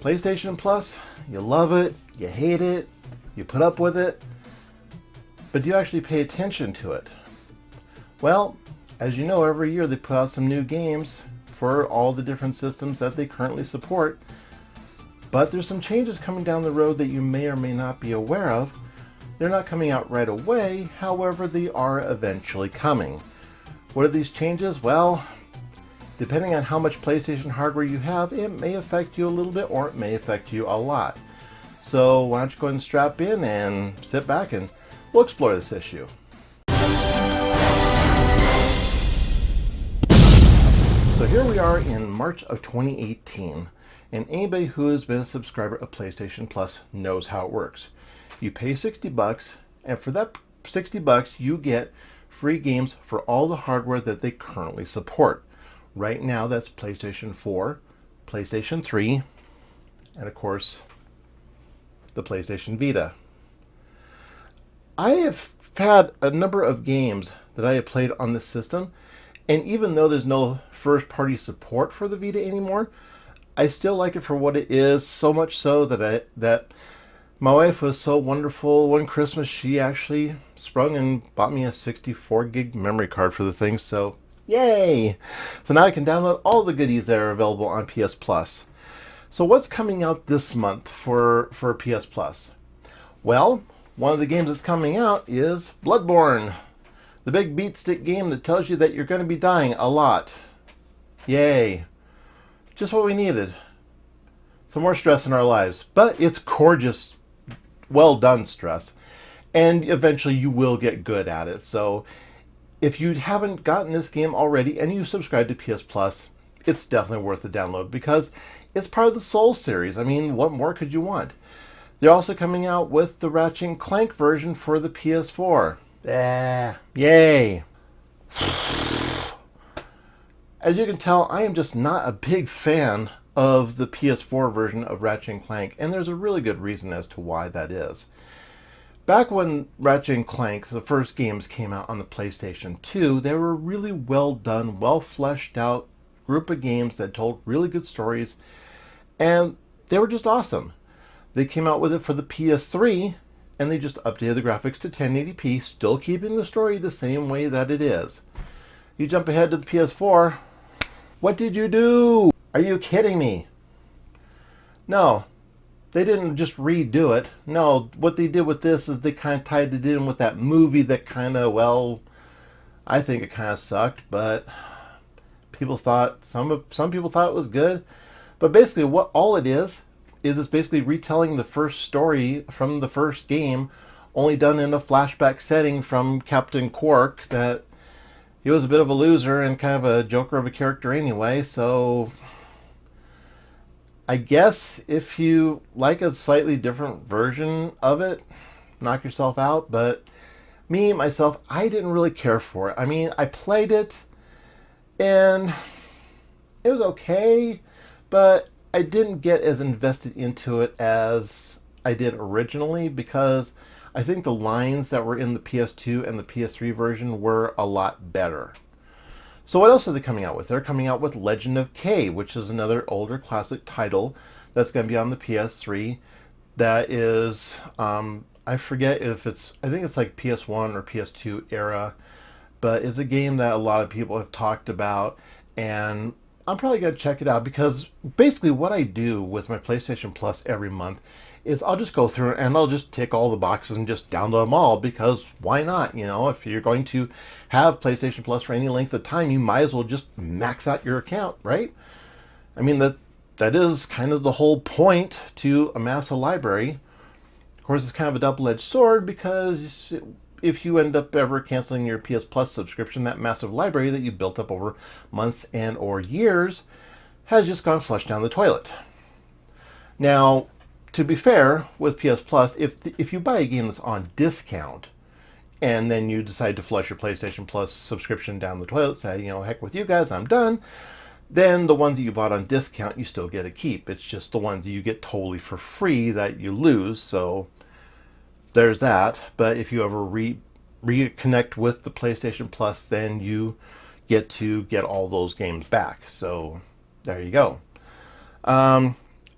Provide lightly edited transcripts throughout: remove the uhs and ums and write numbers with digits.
PlayStation Plus, you love it, you hate it, you put up with it, but do you actually pay attention to it? Well, as you know, every year they put out some new games for all the different systems that they currently support, but there's some changes coming down the road that you may or may not be aware of. They're not coming out right away, however, they are eventually coming. What are these changes? Well, depending on how much PlayStation hardware you have, it may affect you a little bit or it may affect you a lot. So why don't you go ahead and strap in and sit back and we'll explore this issue. So here we are in March of 2018, and anybody who has been a subscriber of PlayStation Plus knows how it works. You pay $60, and for that $60 you get free games for all the hardware that they currently support. Right now, that's PlayStation 4, PlayStation 3, and of course, the PlayStation Vita. I have had a number of games that I have played on this system, and even though there's no first-party support for the Vita anymore, I still like it for what it is, so much so that my wife was so wonderful. One Christmas, she actually sprung and bought me a 64 gig memory card for the thing, so yay! So now I can download all the goodies that are available on PS Plus. So what's coming out this month for PS Plus? Well, one of the games that's coming out is Bloodborne, the big beat stick game that tells you that you're going to be dying a lot. Yay! Just what we needed. Some more stress in our lives. But it's gorgeous, well done stress. And eventually you will get good at it. So if you haven't gotten this game already and you subscribe to PS Plus, it's definitely worth the download because it's part of the Soul series. I mean, what more could you want? They're also coming out with the Ratchet & Clank version for the PS4. Yay! As you can tell, I am just not a big fan of the PS4 version of Ratchet & Clank, and there's a really good reason as to why that is. Back when Ratchet & Clank, the first games, came out on the PlayStation 2, they were a really well done, well fleshed out group of games that told really good stories, and they were just awesome. They came out with it for the PS3, and they just updated the graphics to 1080p, still keeping the story the same way that it is. You jump ahead to the PS4, what did you do? Are you kidding me? No. They didn't just redo it. No, what they did with this is they kind of tied it in with that movie that kind of, well, I think it kind of sucked, but people thought, some people thought it was good. But basically what all it is it's basically retelling the first story from the first game, only done in a flashback setting from Captain Quark, that he was a bit of a loser and kind of a joker of a character anyway, so I guess if you like a slightly different version of it, knock yourself out. But me, myself, I didn't really care for it. I mean, I played it and it was okay, but I didn't get as invested into it as I did originally because I think the lines that were in the PS2 and the PS3 version were a lot better. So what else are they coming out with? They're coming out with Legend of K, which is another older classic title that's going to be on the PS3. That is, I forget if it's, I think it's like PS1 or PS2 era, but it's a game that a lot of people have talked about, and I'm probably going to check it out because basically what I do with my PlayStation Plus every month is I'll just go through and I'll just tick all the boxes and just download them all, because why not? You know, if you're going to have PlayStation Plus for any length of time, you might as well just max out your account, right? I mean, that is kind of the whole point, to amass a library. Of course, it's kind of a double-edged sword, because if you end up ever canceling your PS Plus subscription, that massive library that you built up over months and or years has just gone flushed down the toilet. Now, to be fair, with PS Plus, if you buy a game that's on discount, and then you decide to flush your PlayStation Plus subscription down the toilet, say, you know, heck with you guys, I'm done, then the ones that you bought on discount, you still get a keep. It's just the ones that you get totally for free that you lose, so there's that. But if you ever reconnect with the PlayStation Plus, then you get to get all those games back. So there you go.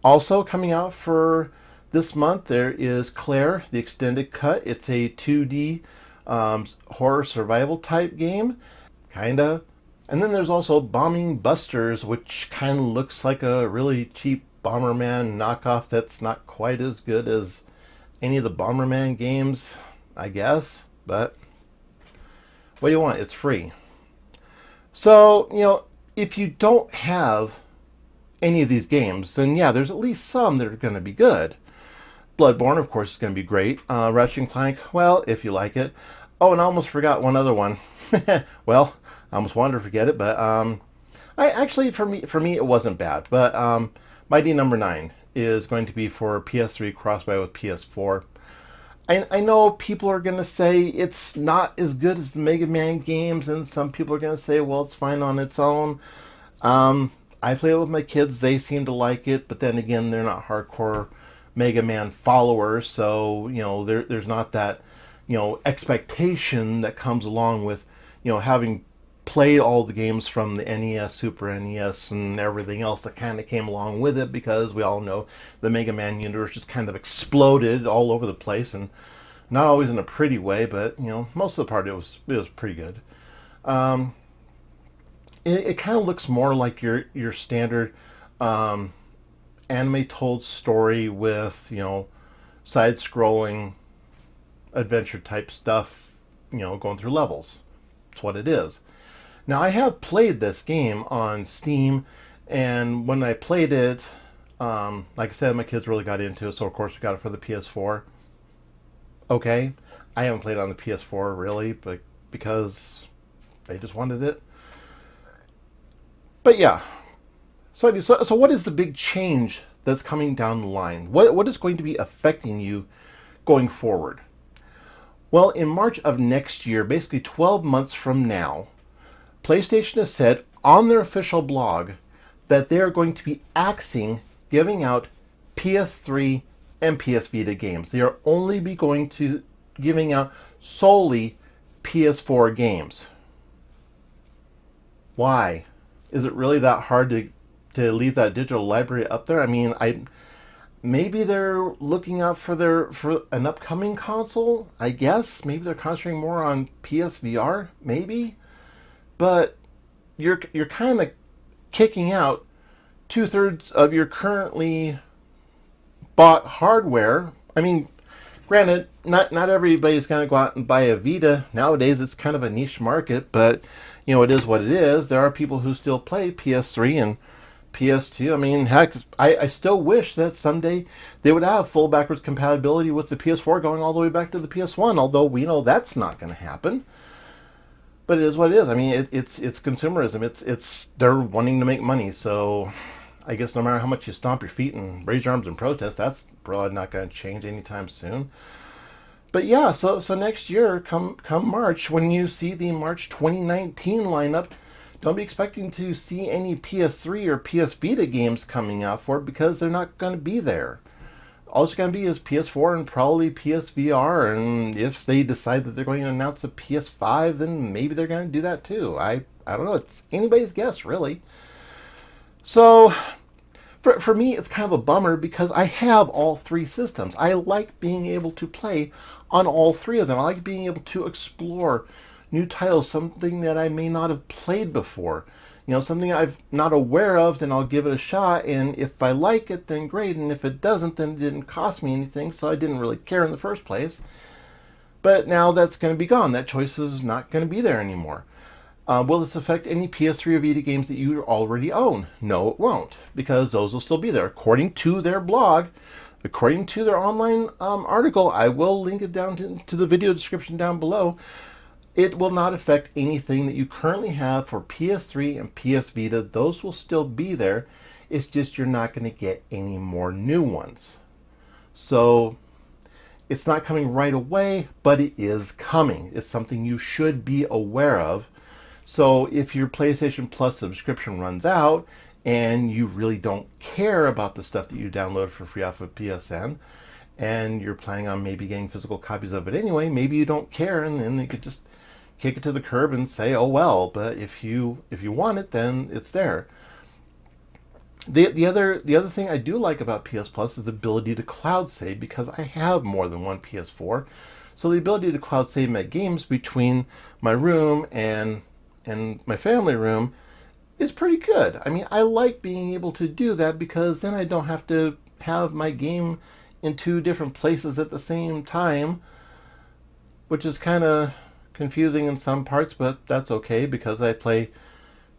Also coming out for this month, there is Claire, the extended cut. It's a 2D horror survival type game, kinda. And then there's also Bombing Busters, which kind of looks like a really cheap Bomberman knockoff that's not quite as good as any of the Bomberman games, I guess. But what do you want? It's free. So, if you don't have any of these games, then yeah, there's at least some that are going to be good. Bloodborne, of course, is going to be great. Ratchet & Clank, well, if you like it. Oh, and I almost forgot one other one. Well, I almost wanted to forget it, but I actually, for me, it wasn't bad. But Mighty Number 9 is going to be for PS3 cross-buy with PS4. I know people are going to say it's not as good as the Mega Man games, and some people are going to say, well, it's fine on its own. I play it with my kids. They seem to like it, but then again, they're not hardcore Mega Man followers, so, there's not that, expectation that comes along with, having played all the games from the NES, Super NES, and everything else that kind of came along with it, because we all know the Mega Man universe just kind of exploded all over the place, and not always in a pretty way, but most of the part it was pretty good. It kind of looks more like your standard anime told story with side-scrolling adventure type stuff, going through levels. That's what it is. Now, I have played this game on Steam, and when I played it, like I said, my kids really got into it, so of course we got it for the PS4. Okay, I haven't played it on the PS4 really, but because they just wanted it. But yeah, so what is the big change that's coming down the line? What is going to be affecting you going forward? Well, in March of next year, basically 12 months from now, PlayStation has said on their official blog that they are going to be axing giving out PS3 and PS Vita games. They are only be going to giving out solely PS4 games. Why? Is it really that hard to leave that digital library up there? I mean, maybe they're looking out for an upcoming console, I guess. Maybe they're concentrating more on PSVR, maybe. But you're kind of kicking out 2/3 of your currently bought hardware. I mean, granted, not everybody's going to go out and buy a Vita. Nowadays, it's kind of a niche market, but it is what it is. There are people who still play PS3 and PS2. I mean, heck, I still wish that someday they would have full backwards compatibility with the PS4 going all the way back to the PS1, although we know that's not going to happen. But it is what it is. I mean, it's consumerism. It's they're wanting to make money. So I guess no matter how much you stomp your feet and raise your arms in protest, that's probably not going to change anytime soon. But yeah, so next year, come March, when you see the March 2019 lineup, don't be expecting to see any PS3 or PS Vita games coming out for it, because they're not going to be there. All it's going to be is PS4 and probably PSVR, and if they decide that they're going to announce a PS5, then maybe they're going to do that too. I don't know. It's anybody's guess, really. So for me, it's kind of a bummer because I have all three systems. I like being able to play on all three of them. I like being able to explore new titles, something that I may not have played before. Something I'm not aware of, then I'll give it a shot, and if I like it, then great, and if it doesn't, then it didn't cost me anything, so I didn't really care in the first place. But now that's going to be gone. That choice is not going to be there anymore. Will this affect any PS3 or Vita games that you already own? No, it won't, because those will still be there. According to their blog, according to their online article, I will link it down to the video description down below, it will not affect anything that you currently have for PS3 and PS Vita. Those will still be there. It's just you're not going to get any more new ones. So it's not coming right away, but it is coming. It's something you should be aware of. So if your PlayStation Plus subscription runs out and you really don't care about the stuff that you downloaded for free off of PSN, and you're planning on maybe getting physical copies of it anyway, maybe you don't care, and then you could just kick it to the curb and say, oh well. But if you want it, then it's there. The other thing I do like about PS Plus is the ability to cloud save, because I have more than one PS4. So the ability to cloud save my games between my room and my family room is pretty good. I mean, I like being able to do that, because then I don't have to have my game in two different places at the same time, which is kind of confusing in some parts, but that's okay because I play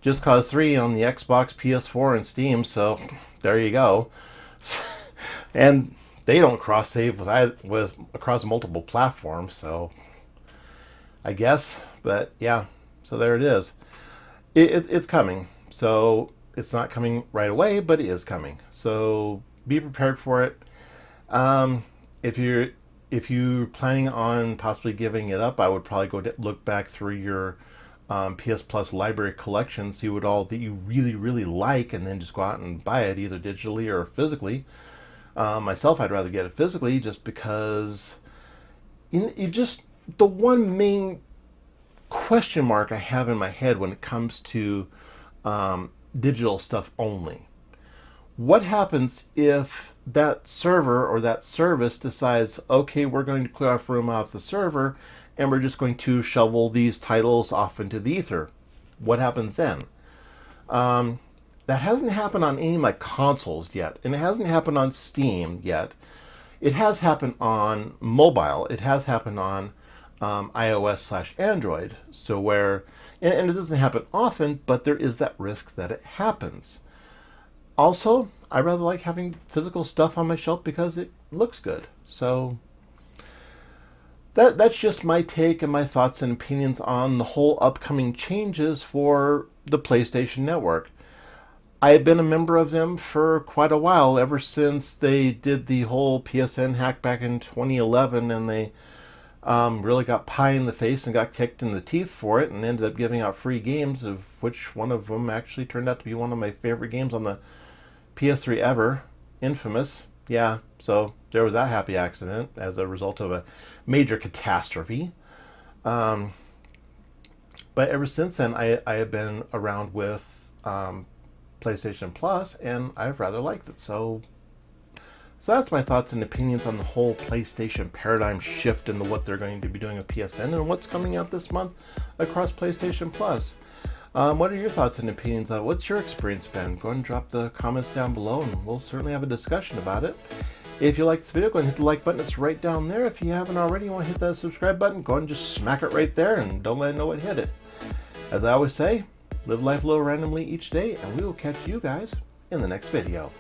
Just Cause 3 on the Xbox, PS4, and Steam, so there you go. And they don't cross save with across multiple platforms, so I guess. But yeah, so there it is. It's coming. So it's not coming right away, but it is coming. So be prepared for it. If you're planning on possibly giving it up, I would probably look back through your PS Plus library collection, see what all that you really like, and then just go out and buy it either digitally or physically. Myself, I'd rather get it physically, just because the one main question mark I have in my head when it comes to digital stuff only. What happens if that server or that service decides, okay, we're going to clear off room off the server and we're just going to shovel these titles off into the ether? What happens then? That hasn't happened on any of my consoles yet, and it hasn't happened on Steam yet. It has happened on mobile. It has happened on iOS/Android. So and it doesn't happen often, but there is that risk that it happens. Also, I rather like having physical stuff on my shelf because it looks good. So that's just my take and my thoughts and opinions on the whole upcoming changes for the PlayStation Network. I have been a member of them for quite a while, ever since they did the whole PSN hack back in 2011, and they really got pie in the face and got kicked in the teeth for it, and ended up giving out free games, of which one of them actually turned out to be one of my favorite games on the PS3 ever, Infamous. Yeah, so there was that happy accident as a result of a major catastrophe. But ever since then, I have been around with PlayStation Plus, and I've rather liked it. So that's my thoughts and opinions on the whole PlayStation paradigm shift into what they're going to be doing with PSN and what's coming out this month across PlayStation Plus. What are your thoughts and opinions on what's your experience been? Go ahead and drop the comments down below, and we'll certainly have a discussion about it. If you like this video, go ahead and hit the like button. It's right down there. If you haven't already, you want to hit that subscribe button, go ahead and just smack it right there, and don't let it know it hit it. As I always say, live life a little randomly each day, and we will catch you guys in the next video.